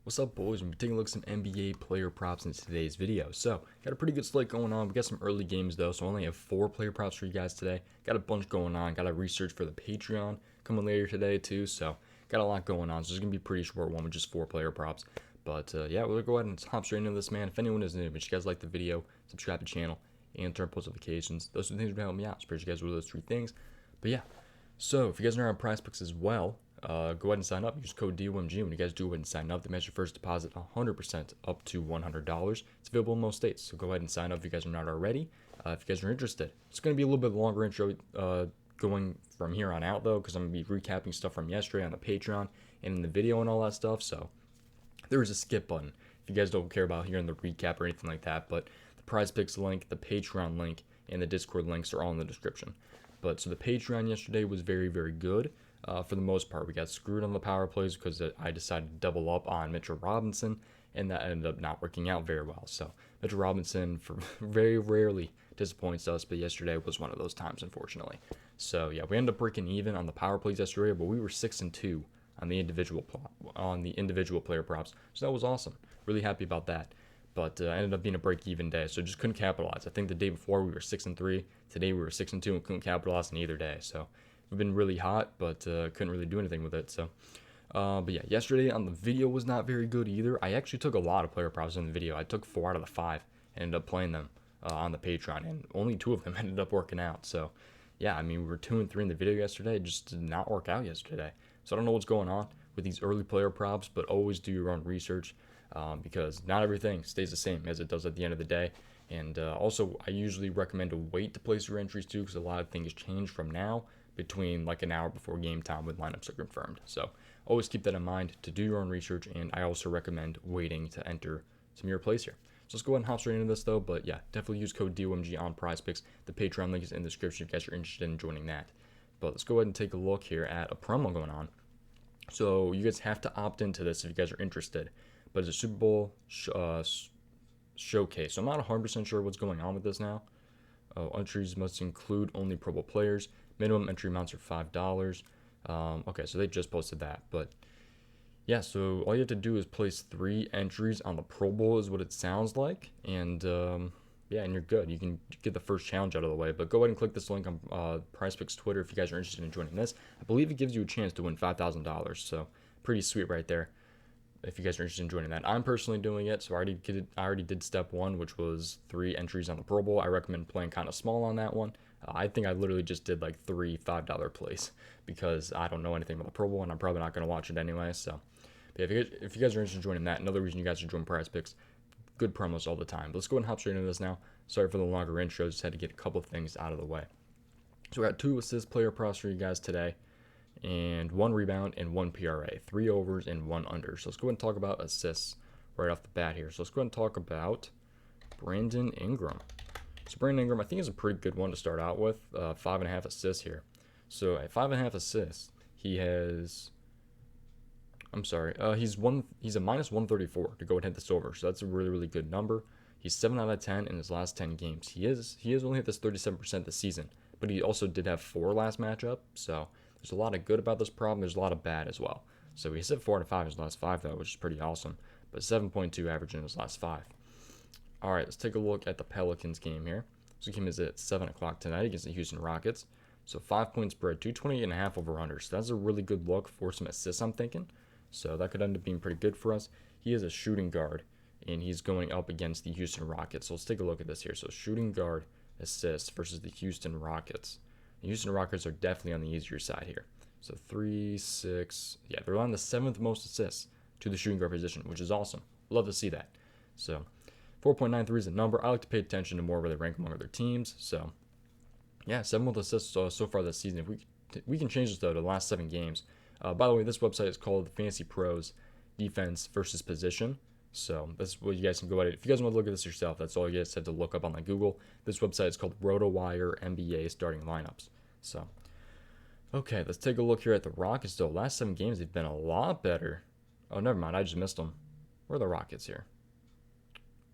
What's up, boys? We're taking a look at some NBA player props in today's video. So, got a pretty good slate going on. We got some early games though, so I only have 4 player props for you guys today. Got a bunch going on. Got a research for the Patreon coming later today too. So, got a lot going on. So, it's gonna be a pretty short one with just 4 player props. But yeah, we'll go ahead and hop straight into this, man. If anyone is new, if you guys like the video, subscribe to the channel and turn post notifications. Those are the things that would help me out. So, you guys with those 3 things. But yeah, so if you guys are on prizepicks as well, go ahead and sign up. Use code DOMG when you guys do go ahead and sign up. They match your first deposit 100% up to $100. It's available in most states, so go ahead and sign up if you guys are not already. If you guys are interested, it's going to be a little bit longer intro going from here on out though, because I'm going to be recapping stuff from yesterday on the Patreon and in the video and all that stuff. So there is a skip button if you guys don't care about hearing the recap or anything like that. But the prizepicks link, the Patreon link, and the Discord links are all in the description. But so the Patreon yesterday was very, very good. For the most part, we got screwed on the power plays because I decided to double up on Mitchell Robinson, and that ended up not working out very well. So Mitchell Robinson very rarely disappoints us, but yesterday was one of those times, unfortunately. So yeah, we ended up breaking even on the power plays yesterday, but we were 6-2 on the individual player props. So that was awesome. Really happy about that. But ended up being a break-even day, so just couldn't capitalize. I think the day before we were 6-3. Today we were 6-2 and couldn't capitalize on either day. So we've been really hot, but couldn't really do anything with it. So, but yeah, yesterday on the video was not very good either. I actually took a lot of player props in the video. I took 4 out of the 5 and ended up playing them on the Patreon, and only 2 of them ended up working out. So, yeah, I mean, we were 2-3 in the video yesterday. It just did not work out yesterday. So I don't know what's going on with these early player props, but always do your own research. Because not everything stays the same as it does at the end of the day. And also, I usually recommend to wait to place your entries too, because a lot of things change from now between like an hour before game time when lineups are confirmed. So always keep that in mind to do your own research, and I also recommend waiting to enter some of your plays here. So let's go ahead and hop straight into this though. But yeah, definitely use code DOMG on prizepicks. The Patreon link is in the description if you guys are interested in joining that. But let's go ahead and take a look here at a promo going on. So you guys have to opt into this if you guys are interested. But it's a Super Bowl showcase. So I'm not 100% sure what's going on with this now. Entries must include only Pro Bowl players. Minimum entry amounts are $5. Okay, so they just posted that. But yeah, so all you have to do is place 3 entries on the Pro Bowl is what it sounds like. And yeah, and you're good. You can get the first challenge out of the way. But go ahead and click this link on PrizePicks Twitter if you guys are interested in joining this. I believe it gives you a chance to win $5,000. So pretty sweet right there, if you guys are interested in joining that. I'm personally doing it, so I already did step 1, which was 3 entries on the Pro Bowl. I recommend playing kind of small on that one. I think I literally just did like 3 $5 plays because I don't know anything about the Pro Bowl, and I'm probably not going to watch it anyway. So but if you guys are interested in joining that, another reason you guys should join PrizePicks. Good promos all the time. But let's go ahead and hop straight into this now. Sorry for the longer intro, just had to get a couple of things out of the way. So we got 2 assist player props for you guys today, and 1 rebound and 1 PRA, 3 overs and 1 under. So let's go ahead and talk about assists right off the bat here. So let's go ahead and talk about Brandon Ingram. So Brandon Ingram, I think, is a pretty good one to start out with. 5.5 assists here. So at 5.5 assists, he has, he's a minus 134 to go and hit this over. So that's a really, really good number. He's 7 out of 10 in his last 10 games. He has only hit this 37% this season, but he also did have 4 last matchup. So there's a lot of good about this problem. There's a lot of bad as well. So he's hit 4 out of 5 in his last 5 though, which is pretty awesome. But 7.2 average in his last 5. All right, let's take a look at the Pelicans game here. So game is at 7 o'clock tonight against the Houston Rockets. So 5-point spread, 220.5 over under. So that's a really good look for some assists, I'm thinking. So that could end up being pretty good for us. He is a shooting guard, and he's going up against the Houston Rockets. So let's take a look at this here. So shooting guard assists versus the Houston Rockets. The Houston Rockets are definitely on the easier side here. So 3, 6, yeah, they're on the 7th most assists to the shooting guard position, which is awesome. Love to see that. So 4.93 is the number. I like to pay attention to more where they rank among other teams. So yeah, 7th assists so far this season. If we can change this though to the last 7 games. By the way, this website is called Fantasy Pros Defense versus Position. So that's what you guys can go at it. If you guys want to look at this yourself, that's all you guys have to look up on like Google. This website is called Rotowire NBA starting lineups. So, okay, let's take a look here at the Rockets though. Last 7 games, they've been a lot better. Oh, never mind. I just missed them. Where are the Rockets here?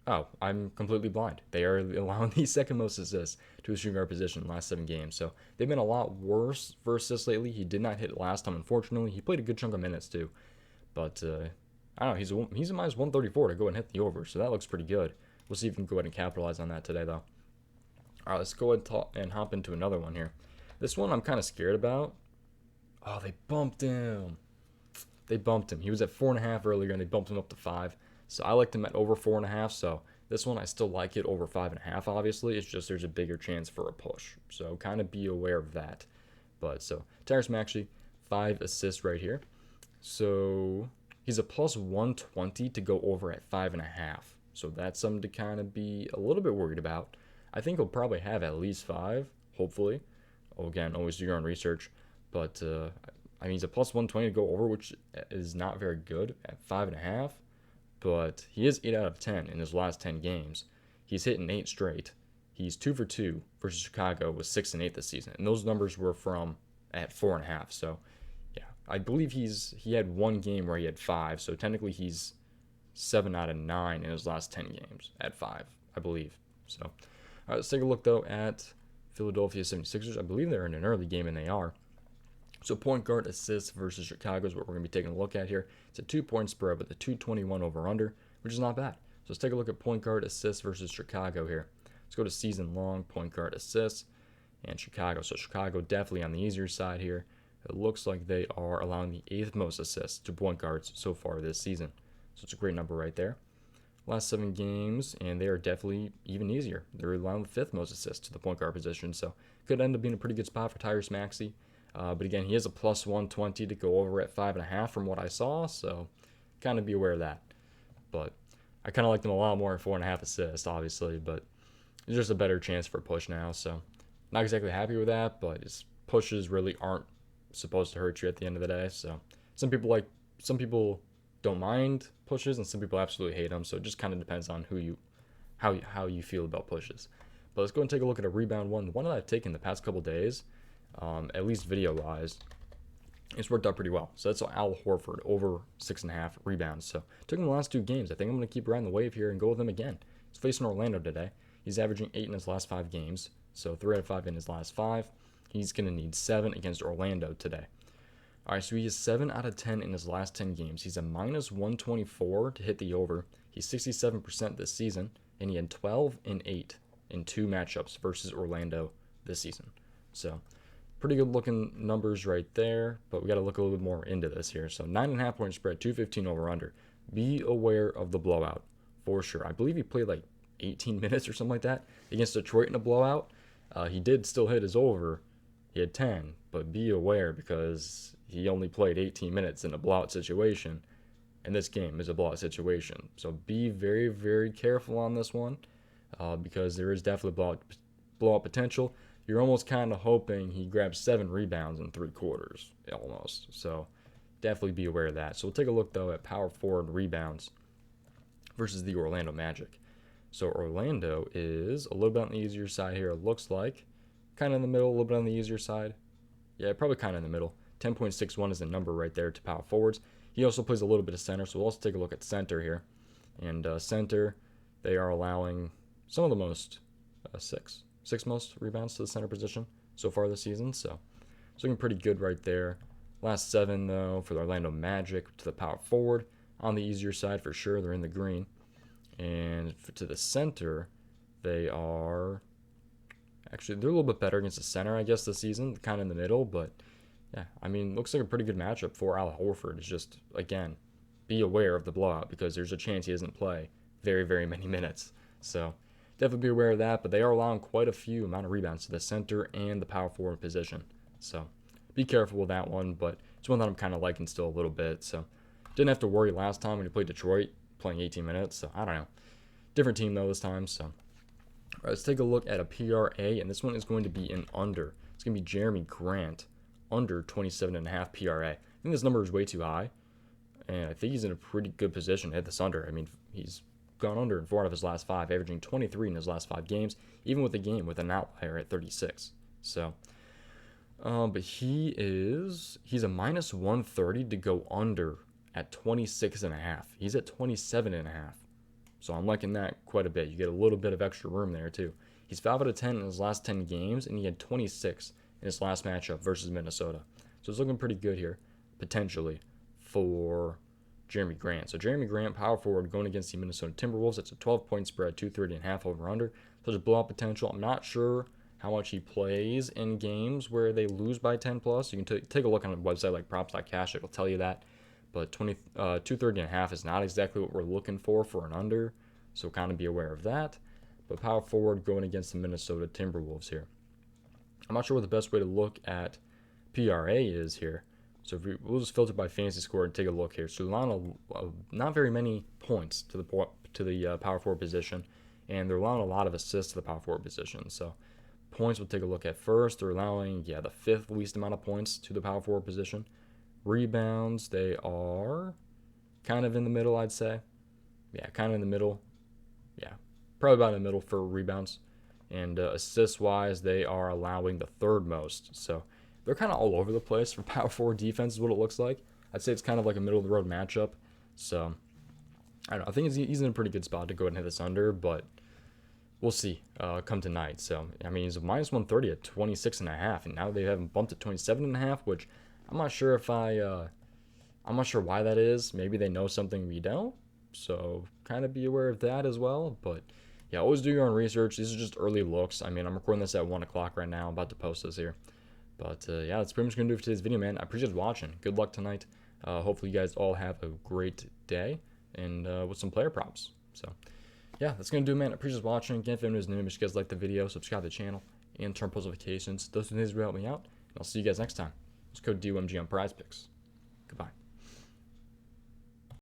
Oh, I'm completely blind. They are allowing the 2nd most assists to a shooting guard position in the last 7 games. So they've been a lot worse for assists lately. He did not hit last time, unfortunately. He played a good chunk of minutes too. But I don't know, he's a minus 134 to go and hit the over, so that looks pretty good. We'll see if we can go ahead and capitalize on that today, though. All right, let's go ahead and hop into another one here. This one I'm kind of scared about. Oh, they bumped him. They bumped him. He was at 4.5 earlier, and they bumped him up to 5. So I liked him at over 4.5. So this one I still like it over 5.5. Obviously, it's just there's a bigger chance for a push. So kind of be aware of that. But so Tyrese Maxey, 5 assists right here. So he's a plus 120 to go over at 5.5. So that's something to kind of be a little bit worried about. I think he'll probably have at least 5, hopefully. Again, always do your own research. But I mean, he's a plus 120 to go over, which is not very good at 5.5. But he is 8 out of 10 in his last 10 games. He's hitting 8 straight. He's 2 for 2 versus Chicago with 6 and 8 this season, and those numbers were from at 4.5. So, yeah, I believe he had one game where he had 5. So technically, he's 7 out of 9 in his last 10 games at 5, I believe. So, all right, let's take a look though at Philadelphia 76ers. I believe they're in an early game, and they are. So point guard assists versus Chicago is what we're going to be taking a look at here. It's a 2-point spread with a 221 over-under, which is not bad. So let's take a look at point guard assists versus Chicago here. Let's go to season-long point guard assists and Chicago. So Chicago definitely on the easier side here. It looks like they are allowing the 8th most assists to point guards so far this season. So it's a great number right there. Last 7 games, and they are definitely even easier. They're allowing the 5th most assists to the point guard position. So could end up being a pretty good spot for Tyrese Maxey. But again, he is a plus 120 to go over at 5.5 from what I saw, so kind of be aware of that. But I kind of like them a lot more at 4.5 assists, obviously, but there's just a better chance for a push now, so not exactly happy with that, but his pushes really aren't supposed to hurt you at the end of the day. So some people don't mind pushes, and some people absolutely hate them, so it just kind of depends on how you feel about pushes. But let's go and take a look at a rebound one. The one that I've taken the past couple days, at least video-wise, it's worked out pretty well. So that's Al Horford, over 6.5 rebounds. So took him the last 2 games. I think I'm going to keep riding the wave here and go with him again. He's facing Orlando today. He's averaging 8 in his last 5 games, so 3 out of 5 in his last 5. He's going to need 7 against Orlando today. All right, so he is 7 out of 10 in his last 10 games. He's a minus 124 to hit the over. He's 67% this season, and he had 12 and 8 in 2 matchups versus Orlando this season. So pretty good looking numbers right there, but we got to look a little bit more into this here. So 9.5 point spread, 215 over under. Be aware of the blowout for sure. I believe he played like 18 minutes or something like that against Detroit in a blowout. He did still hit his over. He had 10, but be aware because he only played 18 minutes in a blowout situation, and this game is a blowout situation. So be very, very careful on this one because there is definitely blowout potential. You're almost kind of hoping he grabs 7 rebounds in 3 quarters, almost. So definitely be aware of that. So we'll take a look, though, at power forward rebounds versus the Orlando Magic. So Orlando is a little bit on the easier side here, it looks like. Kind of in the middle, a little bit on the easier side. Yeah, probably kind of in the middle. 10.61 is the number right there to power forwards. He also plays a little bit of center, so we'll also take a look at center here. And center, they are allowing some of the most, 6 most rebounds to the center position so far this season. So it's looking pretty good right there. Last 7, though, for the Orlando Magic to the power forward. On the easier side, for sure, they're in the green. And to the center, they are... Actually, they're a little bit better against the center, I guess, this season. Kind of in the middle, but yeah, I mean, looks like a pretty good matchup for Al Horford. It's just, again, be aware of the blowout because there's a chance he doesn't play very, very many minutes. So definitely be aware of that, but they are allowing quite a few amount of rebounds to the center and the power forward position. So be careful with that one, but it's one that I'm kind of liking still a little bit. So didn't have to worry last time when he played Detroit, playing 18 minutes. So I don't know. Different team, though, this time. So all right, let's take a look at a PRA, and this one is going to be an under. It's going to be Jeremy Grant, under 27.5 PRA. I think this number is way too high, and I think he's in a pretty good position to hit this under. I mean, he's gone under in 4 out of his last 5, averaging 23 in his last 5 games, even with a game with an outlier at 36. So, but he's a minus 130 to go under at 26.5. He's at 27.5. So I'm liking that quite a bit. You get a little bit of extra room there, too. He's 5 out of 10 in his last 10 games, and he had 26 in his last matchup versus Minnesota. So it's looking pretty good here, potentially, for Jeremy Grant. So Jeremy Grant, power forward, going against the Minnesota Timberwolves. That's a 12-point spread, 230.5 over/under. So there's blowout potential. I'm not sure how much he plays in games where they lose by 10 plus. You can take a look on a website like props.cash. It'll tell you that. But 230.5 is not exactly what we're looking for an under. So kind of be aware of that. But power forward going against the Minnesota Timberwolves here. I'm not sure what the best way to look at PRA is here. So we'll just filter by fantasy score and take a look here. So not very many points to the power forward position, and they're allowing a lot of assists to the power forward position. So points we'll take a look at first. They're allowing the fifth least amount of points to the power forward position. Rebounds, they are kind of in the middle, I'd say. Yeah, kind of in the middle. Yeah, probably about in the middle for rebounds. And assists-wise, they are allowing the third most. So they're kind of all over the place for power forward defense is what it looks like. I'd say it's kind of like a middle-of-the-road matchup. So, I don't know. I think he's in a pretty good spot to go ahead and hit this under, but we'll see come tonight. So, I mean, he's a minus 130 at 26.5, and now they haven't bumped to 27.5, which I'm not sure I'm not sure why that is. Maybe they know something we don't. So, kind of be aware of that as well. But, yeah, always do your own research. These are just early looks. I mean, I'm recording this at 1 o'clock right now. I'm about to post this here. But, yeah, that's pretty much going to do it for today's video, man. I appreciate you watching. Good luck tonight. Hopefully you guys all have a great day and with some player props. So, yeah, that's going to do it, man. I appreciate you watching. Again, if anyone is new, make sure you guys like the video, subscribe to the channel, and turn post notifications. Those things will help me out. And I'll see you guys next time. Use code DOMG on PrizePicks. Goodbye.